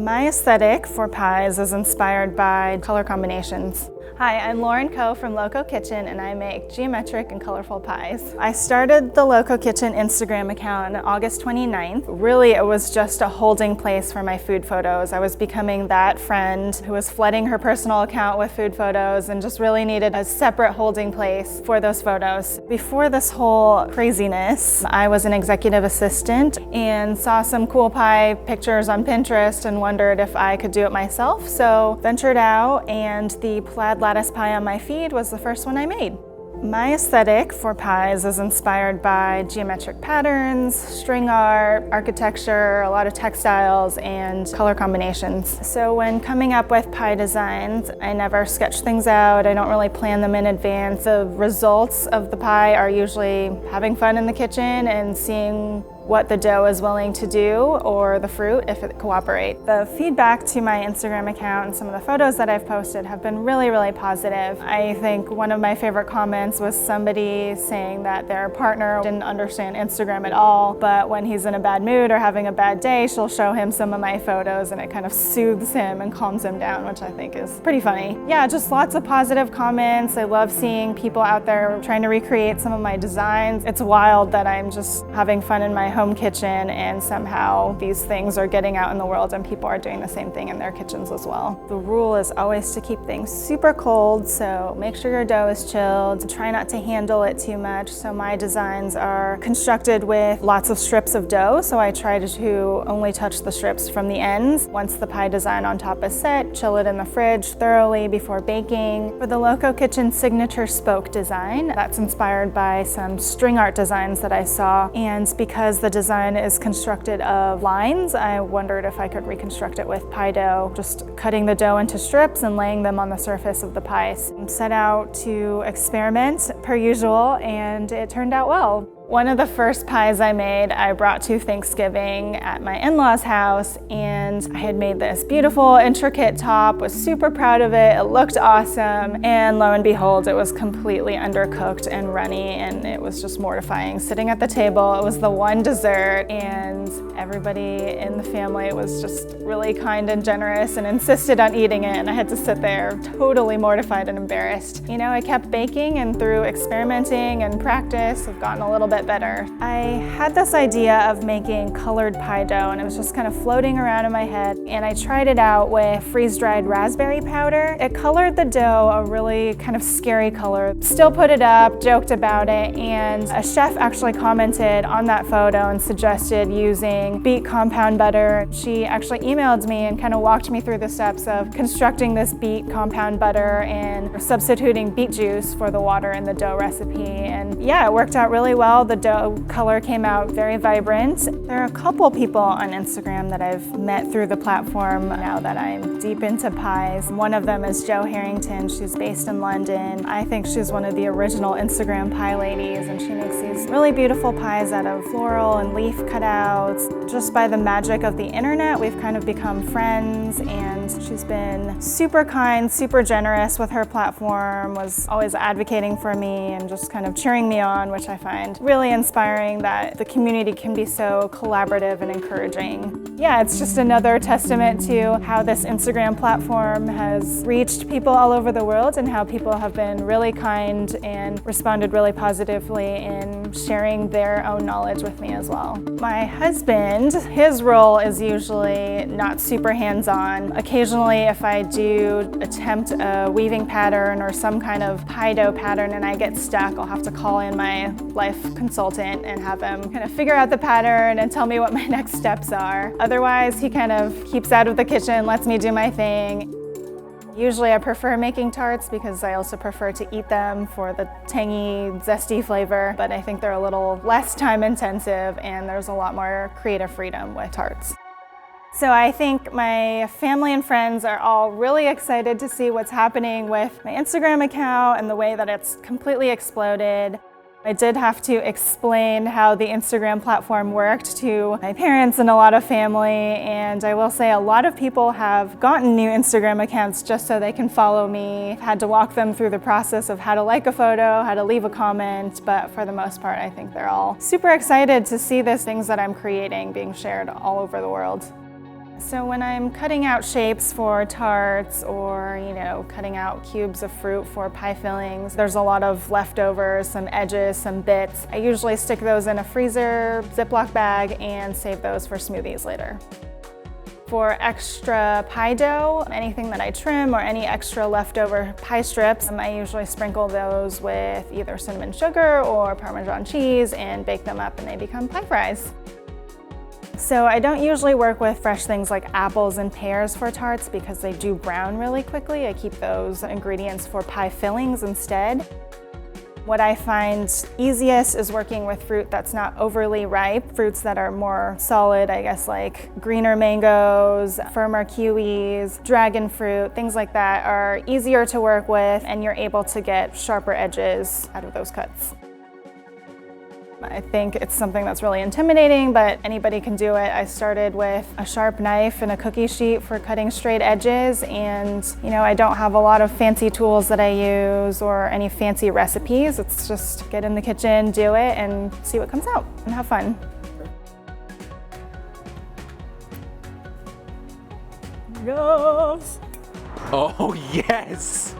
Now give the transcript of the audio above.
My aesthetic for pies is inspired by color combinations. Hi, I'm Lauren Coe from Lokokitchen, and I make geometric and colorful pies. I started the Lokokitchen Instagram account on August 29th. Really, it was just a holding place for my food photos. I was becoming that friend who was flooding her personal account with food photos and just really needed a separate holding place for those photos. Before this whole craziness, I was an executive assistant and saw some cool pie pictures on Pinterest and wondered if I could do it myself. So ventured out, and the plaid lattice pie on my feed was the first one I made. My aesthetic for pies is inspired by geometric patterns, string art, architecture, a lot of textiles, and color combinations. So when coming up with pie designs, I never sketch things out. I don't really plan them in advance. The results of the pie are usually having fun in the kitchen and seeing what the dough is willing to do, or the fruit if it cooperates. The feedback to my Instagram account and some of the photos that I've posted have been really positive. I think one of my favorite comments was somebody saying that their partner didn't understand Instagram at all, but when he's in a bad mood or having a bad day, she'll show him some of my photos and it kind of soothes him and calms him down, which I think is pretty funny. Yeah, just lots of positive comments. I love seeing people out there trying to recreate some of my designs. It's wild that I'm just having fun in my home kitchen and somehow these things are getting out in the world and people are doing the same thing in their kitchens as well. The rule is always to keep things super cold, so make sure your dough is chilled. Try not to handle it too much. So my designs are constructed with lots of strips of dough, so I try to only touch the strips from the ends. Once the pie design on top is set, chill it in the fridge thoroughly before baking. For the Lokokitchen signature spoke design, that's inspired by some string art designs that I saw, and because the design is constructed of lines, I wondered if I could reconstruct it with pie dough, just cutting the dough into strips and laying them on the surface of the pies. I set out to experiment per usual, and it turned out well. One of the first pies I made, I brought to Thanksgiving at my in-laws' house, and I had made this beautiful, intricate top, was super proud of it, it looked awesome, and lo and behold, it was completely undercooked and runny, and it was just mortifying. Sitting at the table, it was the one dessert, and everybody in the family was just really kind and generous and insisted on eating it, and I had to sit there totally mortified and embarrassed. You know, I kept baking, and through experimenting and practice, I've gotten a little bit better. I had this idea of making colored pie dough, and it was just kind of floating around in my head, and I tried it out with freeze-dried raspberry powder. It colored the dough a really kind of scary color. Still put it up, joked about it, and a chef actually commented on that photo and suggested using beet compound butter. She actually emailed me and kind of walked me through the steps of constructing this beet compound butter and substituting beet juice for the water in the dough recipe, and yeah, it worked out really well. The dough color came out very vibrant. There are a couple people on Instagram that I've met through the platform now that I'm deep into pies. One of them is Jo Harrington. She's based in London. I think she's one of the original Instagram pie ladies, and she makes these really beautiful pies out of floral and leaf cutouts. Just by the magic of the internet, we've kind of become friends, and she's been super kind, super generous with her platform, was always advocating for me and just kind of cheering me on, which I find really inspiring that the community can be so collaborative and encouraging. Yeah, it's just another testament to how this Instagram platform has reached people all over the world and how people have been really kind and responded really positively in sharing their own knowledge with me as well. My husband, his role is usually not super hands-on. Occasionally, if I do attempt a weaving pattern or some kind of pie dough pattern and I get stuck, I'll have to call in my life consultant and have him kind of figure out the pattern and tell me what my next steps are. Otherwise, he kind of keeps out of the kitchen, lets me do my thing. Usually I prefer making tarts because I also prefer to eat them for the tangy, zesty flavor, but I think they're a little less time intensive and there's a lot more creative freedom with tarts. So I think my family and friends are all really excited to see what's happening with my Instagram account and the way that it's completely exploded. I did have to explain how the Instagram platform worked to my parents and a lot of family, and I will say a lot of people have gotten new Instagram accounts just so they can follow me. I've had to walk them through the process of how to like a photo, how to leave a comment, but for the most part I think they're all super excited to see these things that I'm creating being shared all over the world. So when I'm cutting out shapes for tarts or, cutting out cubes of fruit for pie fillings, there's a lot of leftovers, some edges, some bits. I usually stick those in a freezer Ziploc bag and save those for smoothies later. For extra pie dough, anything that I trim or any extra leftover pie strips, I usually sprinkle those with either cinnamon sugar or Parmesan cheese and bake them up and they become pie fries. So I don't usually work with fresh things like apples and pears for tarts because they do brown really quickly. I keep those ingredients for pie fillings instead. What I find easiest is working with fruit that's not overly ripe, fruits that are more solid, I guess, like greener mangoes, firmer kiwis, dragon fruit, things like that are easier to work with and you're able to get sharper edges out of those cuts. I think it's something that's really intimidating, but anybody can do it. I started with a sharp knife and a cookie sheet for cutting straight edges, and I don't have a lot of fancy tools that I use or any fancy recipes. It's just get in the kitchen, do it, and see what comes out, and have fun. Yes! Oh, yes!